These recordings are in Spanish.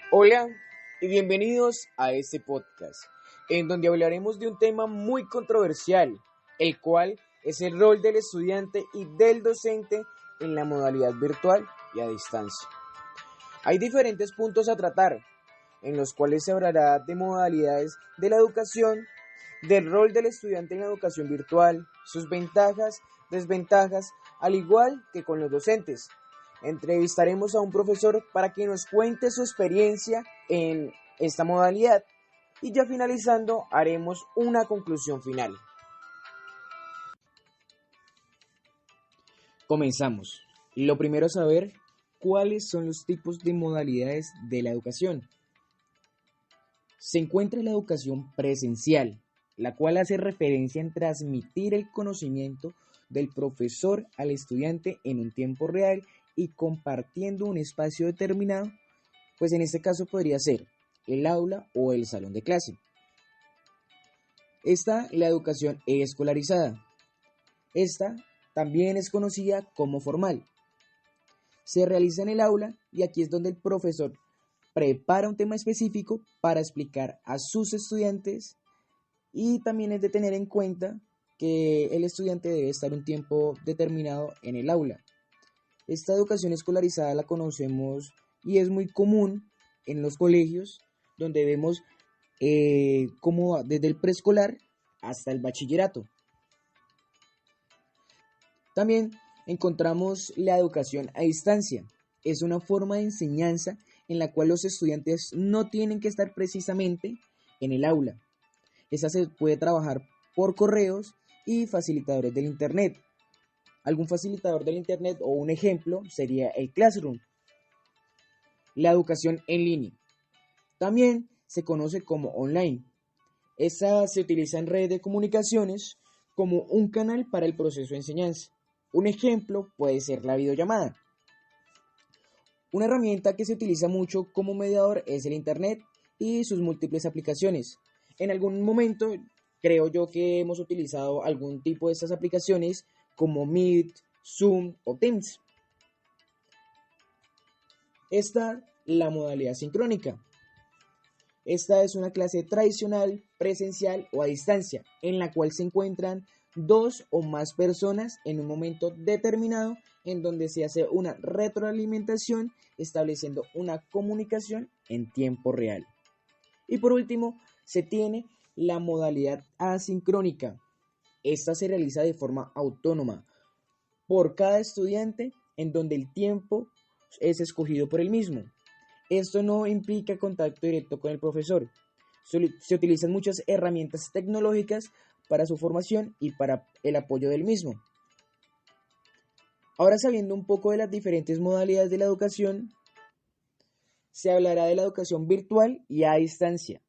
Hola y bienvenidos a este podcast, en donde hablaremos de un tema muy controversial, el cual es el rol del estudiante y del docente en la modalidad virtual y a distancia. Hay diferentes puntos a tratar, en los cuales se hablará de modalidades de la educación, del rol del estudiante en la educación virtual, sus ventajas, desventajas, al igual que con los docentes. Entrevistaremos a un profesor para que nos cuente su experiencia en esta modalidad y ya finalizando haremos una conclusión final. Comenzamos. Lo primero es saber cuáles son los tipos de modalidades de la educación. Se encuentra la educación presencial, la cual hace referencia en transmitir el conocimiento del profesor al estudiante en un tiempo real y compartiendo un espacio determinado, pues en este caso podría ser el aula o el salón de clase. Está la educación escolarizada. Esta también es conocida como formal. Se realiza en el aula y aquí es donde el profesor prepara un tema específico para explicar a sus estudiantes y también es de tener en cuenta que el estudiante debe estar un tiempo determinado en el aula. Esta educación escolarizada la conocemos y es muy común en los colegios donde vemos como desde el preescolar hasta el bachillerato. También encontramos la educación a distancia. Es una forma de enseñanza en la cual los estudiantes no tienen que estar precisamente en el aula. Esta se puede trabajar por correos y facilitadores del Internet. Algún facilitador del Internet o un ejemplo sería el Classroom. La educación en línea. También se conoce como online. Esta se utiliza en redes de comunicaciones como un canal para el proceso de enseñanza. Un ejemplo puede ser la videollamada. Una herramienta que se utiliza mucho como mediador es el Internet y sus múltiples aplicaciones. En algún momento creo yo que hemos utilizado algún tipo de estas aplicaciones como Meet, Zoom o Teams. Esta la modalidad sincrónica. Esta es una clase tradicional, presencial o a distancia, en la cual se encuentran dos o más personas en un momento determinado en donde se hace una retroalimentación estableciendo una comunicación en tiempo real. Y por último, se tiene la modalidad asincrónica. Esta se realiza de forma autónoma por cada estudiante en donde el tiempo es escogido por el mismo. Esto no implica contacto directo con el profesor. Se utilizan muchas herramientas tecnológicas para su formación y para el apoyo del mismo. Ahora, sabiendo un poco de las diferentes modalidades de la educación, se hablará de la educación virtual y a distancia,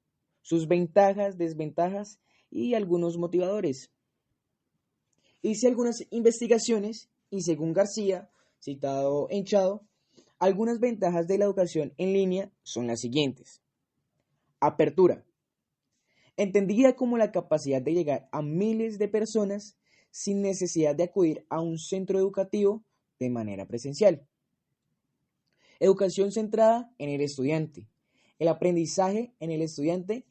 sus ventajas, desventajas y algunos motivadores. Hice algunas investigaciones y según García, citado en Chado, algunas ventajas de la educación en línea son las siguientes. Apertura. Entendida como la capacidad de llegar a miles de personas sin necesidad de acudir a un centro educativo de manera presencial. Educación centrada en el estudiante. El aprendizaje en el estudiante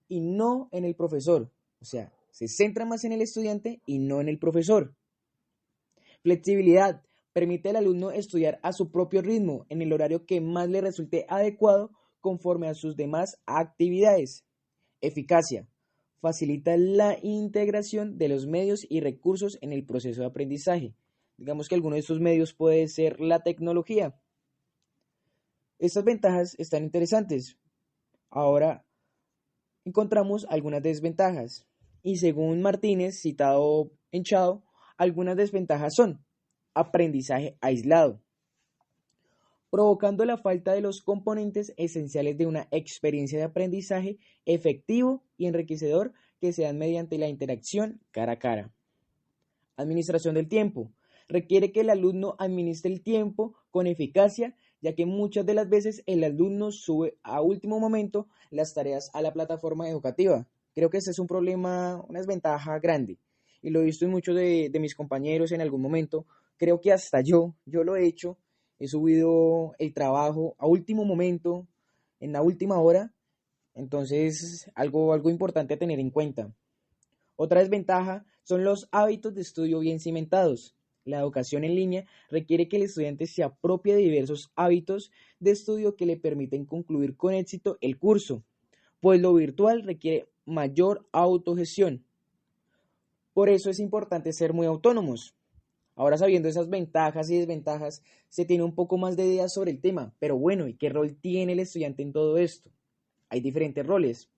y no en el profesor. O sea, se centra más en el estudiante y no en el profesor. Flexibilidad. Permite al alumno estudiar a su propio ritmo, en el horario que más le resulte adecuado conforme a sus demás actividades. Eficacia. Facilita la integración de los medios y recursos en el proceso de aprendizaje. Digamos que alguno de estos medios puede ser la tecnología. Estas ventajas están interesantes. Ahora encontramos algunas desventajas. Y según Martínez, citado en Chao, algunas desventajas son aprendizaje aislado, provocando la falta de los componentes esenciales de una experiencia de aprendizaje efectivo y enriquecedor que se dan mediante la interacción cara a cara. Administración del tiempo. Requiere que el alumno administre el tiempo con eficacia, ya que muchas de las veces el alumno sube a último momento las tareas a la plataforma educativa. Creo que ese es un problema, una desventaja grande. Y lo he visto en muchos de mis compañeros en algún momento. Creo que hasta yo lo he hecho. He subido el trabajo a último momento en la última hora. Entonces, algo importante a tener en cuenta. Otra desventaja son los hábitos de estudio bien cimentados. La educación en línea requiere que el estudiante se apropie de diversos hábitos de estudio que le permiten concluir con éxito el curso, pues lo virtual requiere mayor autogestión. Por eso es importante ser muy autónomos. Ahora, sabiendo esas ventajas y desventajas, se tiene un poco más de ideas sobre el tema. Pero bueno, ¿y qué rol tiene el estudiante en todo esto? Hay diferentes roles.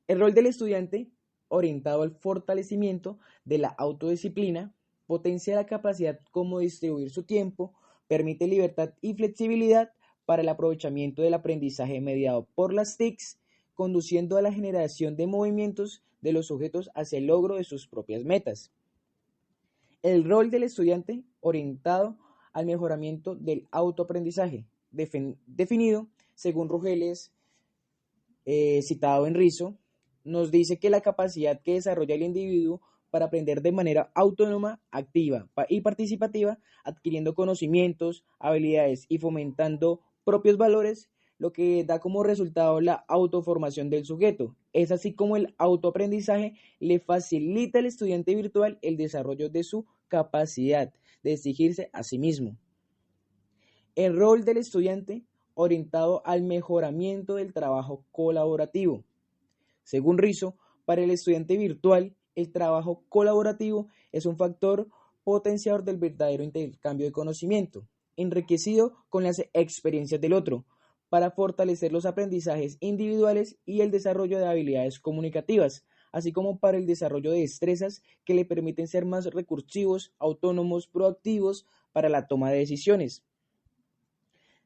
El rol del estudiante, orientado al fortalecimiento de la autodisciplina, potencia la capacidad como distribuir su tiempo, permite libertad y flexibilidad para el aprovechamiento del aprendizaje mediado por las TICs, conduciendo a la generación de movimientos de los sujetos hacia el logro de sus propias metas. El rol del estudiante, orientado al mejoramiento del autoaprendizaje, definido según Rugeles, citado en Rizzo, nos dice que la capacidad que desarrolla el individuo para aprender de manera autónoma, activa y participativa, adquiriendo conocimientos, habilidades y fomentando propios valores, lo que da como resultado la autoformación del sujeto. Es así como el autoaprendizaje le facilita al estudiante virtual el desarrollo de su capacidad de exigirse a sí mismo. El rol del estudiante orientado al mejoramiento del trabajo colaborativo. Según Rizzo, para el estudiante virtual, el trabajo colaborativo es un factor potenciador del verdadero intercambio de conocimiento, enriquecido con las experiencias del otro, para fortalecer los aprendizajes individuales y el desarrollo de habilidades comunicativas, así como para el desarrollo de destrezas que le permiten ser más recursivos, autónomos, proactivos para la toma de decisiones.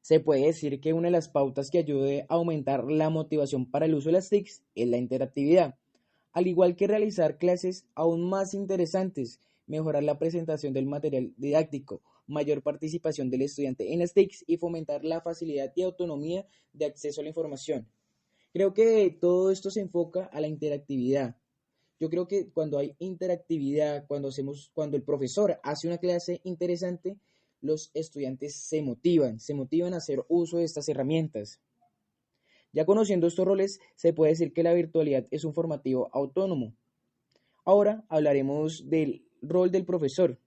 Se puede decir que una de las pautas que ayude a aumentar la motivación para el uso de las TICs es la interactividad, al igual que realizar clases aún más interesantes, mejorar la presentación del material didáctico, mayor participación del estudiante en las TICs y fomentar la facilidad y autonomía de acceso a la información. Creo que todo esto se enfoca a la interactividad. Yo creo que cuando hay interactividad, cuando el profesor hace una clase interesante, los estudiantes se motivan a hacer uso de estas herramientas. Ya conociendo estos roles, se puede decir que la virtualidad es un formativo autónomo. Ahora hablaremos del rol del profesor.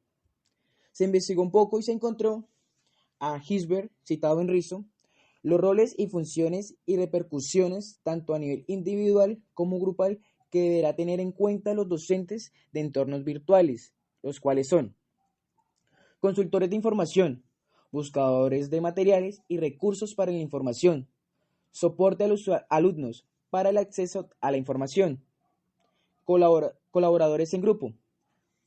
Se investigó un poco y se encontró a Gisbert, citado en Rizzo, los roles y funciones y repercusiones, tanto a nivel individual como grupal, que deberá tener en cuenta los docentes de entornos virtuales, los cuales son consultores de información, buscadores de materiales y recursos para la información, soporte a los alumnos para el acceso a la información, colaboradores en grupo,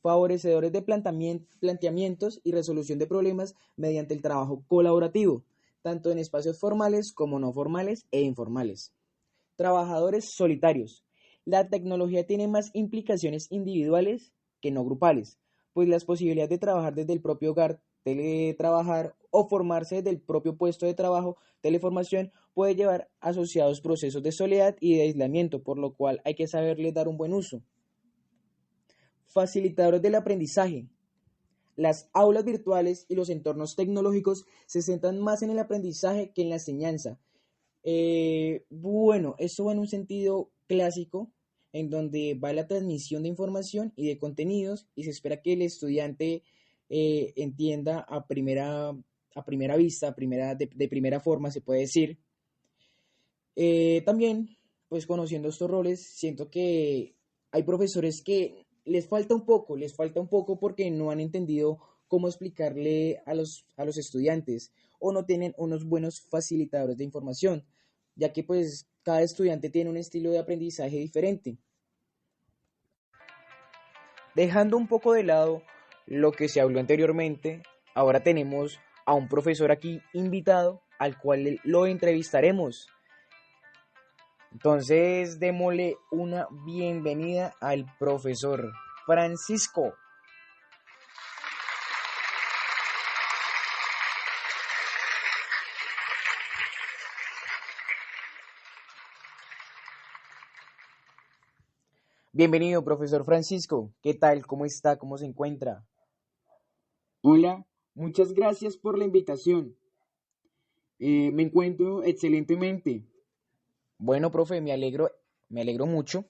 favorecedores de planteamientos y resolución de problemas mediante el trabajo colaborativo, tanto en espacios formales como no formales e informales. Trabajadores solitarios. La tecnología tiene más implicaciones individuales que no grupales, pues las posibilidades de trabajar desde el propio hogar, teletrabajar o formarse desde el propio puesto de trabajo, teleformación, puede llevar asociados procesos de soledad y de aislamiento, por lo cual hay que saberle dar un buen uso. Facilitadores del aprendizaje. Las aulas virtuales y los entornos tecnológicos se centran más en el aprendizaje que en la enseñanza. Bueno, esto va en un sentido clásico, en donde va la transmisión de información y de contenidos y se espera que el estudiante entienda a primera vista, de primera forma, se puede decir. También, pues conociendo estos roles, siento que hay profesores que les falta un poco porque no han entendido cómo explicarle a los estudiantes o no tienen unos buenos facilitadores de información, ya que pues cada estudiante tiene un estilo de aprendizaje diferente. Dejando un poco de lado lo que se habló anteriormente, ahora tenemos a un profesor aquí invitado al cual lo entrevistaremos. Entonces, démosle una bienvenida al profesor Francisco. Bienvenido, profesor Francisco. ¿Qué tal? ¿Cómo está? ¿Cómo se encuentra? Hola, muchas gracias por la invitación. Me encuentro excelentemente. Bueno, profe, me alegro mucho.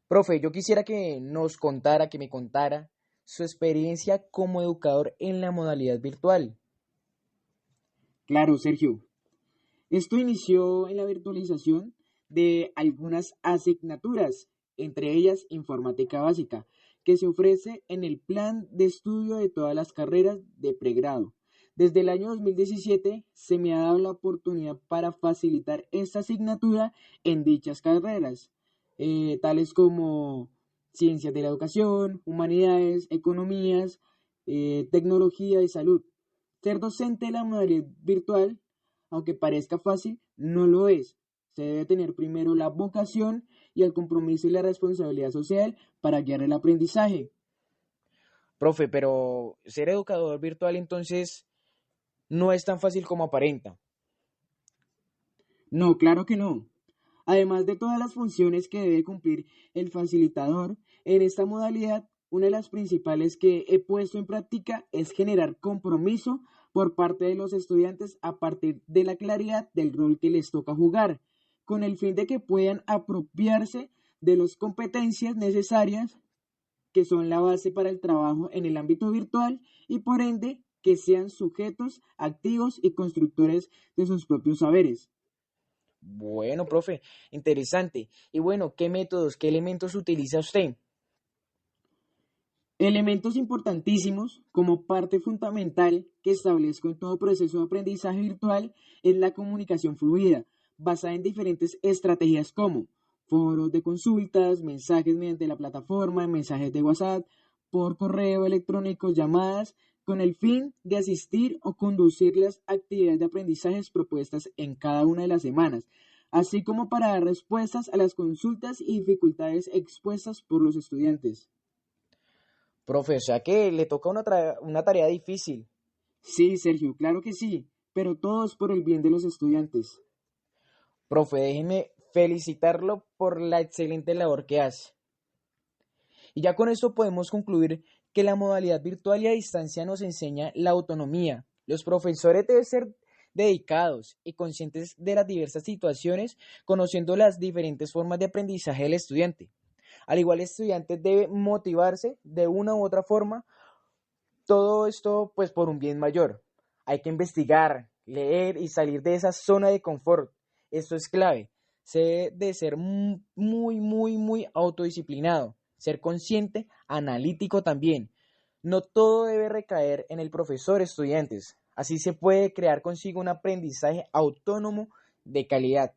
Profe, yo quisiera que nos contara, que me contara su experiencia como educador en la modalidad virtual. Claro, Sergio. Esto inició en la virtualización de algunas asignaturas, entre ellas informática básica, que se ofrece en el plan de estudio de todas las carreras de pregrado. Desde el año 2017 se me ha dado la oportunidad para facilitar esta asignatura en dichas carreras, tales como ciencias de la educación, humanidades, economías, tecnología y salud. Ser docente de la modalidad virtual, aunque parezca fácil, no lo es. Se debe tener primero la vocación y el compromiso y la responsabilidad social para guiar el aprendizaje. Profe, pero ser educador virtual entonces no es tan fácil como aparenta. No, claro que no. Además de todas las funciones que debe cumplir el facilitador, en esta modalidad, una de las principales que he puesto en práctica es generar compromiso por parte de los estudiantes a partir de la claridad del rol que les toca jugar, con el fin de que puedan apropiarse de las competencias necesarias que son la base para el trabajo en el ámbito virtual y por ende que sean sujetos activos y constructores de sus propios saberes. Bueno, profe, interesante. Y bueno, ¿qué métodos, qué elementos utiliza usted? Elementos importantísimos como parte fundamental que establezco en todo proceso de aprendizaje virtual es la comunicación fluida, basada en diferentes estrategias como foros de consultas, mensajes mediante la plataforma, mensajes de WhatsApp, por correo electrónico, llamadas, con el fin de asistir o conducir las actividades de aprendizajes propuestas en cada una de las semanas, así como para dar respuestas a las consultas y dificultades expuestas por los estudiantes. Profe, o sea que le toca una tarea difícil. Sí, Sergio, claro que sí, pero todo es por el bien de los estudiantes. Profe, déjeme felicitarlo por la excelente labor que hace. Y ya con esto podemos concluir que la modalidad virtual y a distancia nos enseña la autonomía. Los profesores deben ser dedicados y conscientes de las diversas situaciones, conociendo las diferentes formas de aprendizaje del estudiante. Al igual, el estudiante debe motivarse de una u otra forma, todo esto pues por un bien mayor. Hay que investigar, leer y salir de esa zona de confort. Esto es clave. Se debe de ser muy autodisciplinado, ser consciente, analítico también. No todo debe recaer en el profesor estudiantes. Así se puede crear consigo un aprendizaje autónomo de calidad.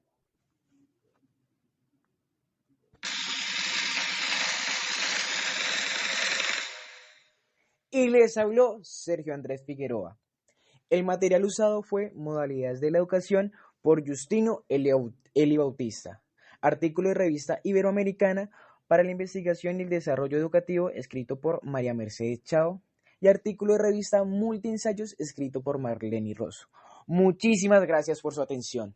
Y les habló Sergio Andrés Figueroa. El material usado fue Modalidades de la Educación por Justino Eli Bautista, artículo de revista Iberoamericana para la Investigación y el Desarrollo Educativo escrito por María Mercedes Chao y artículo de revista Multiensayos escrito por Marlene Rosso. Muchísimas gracias por su atención.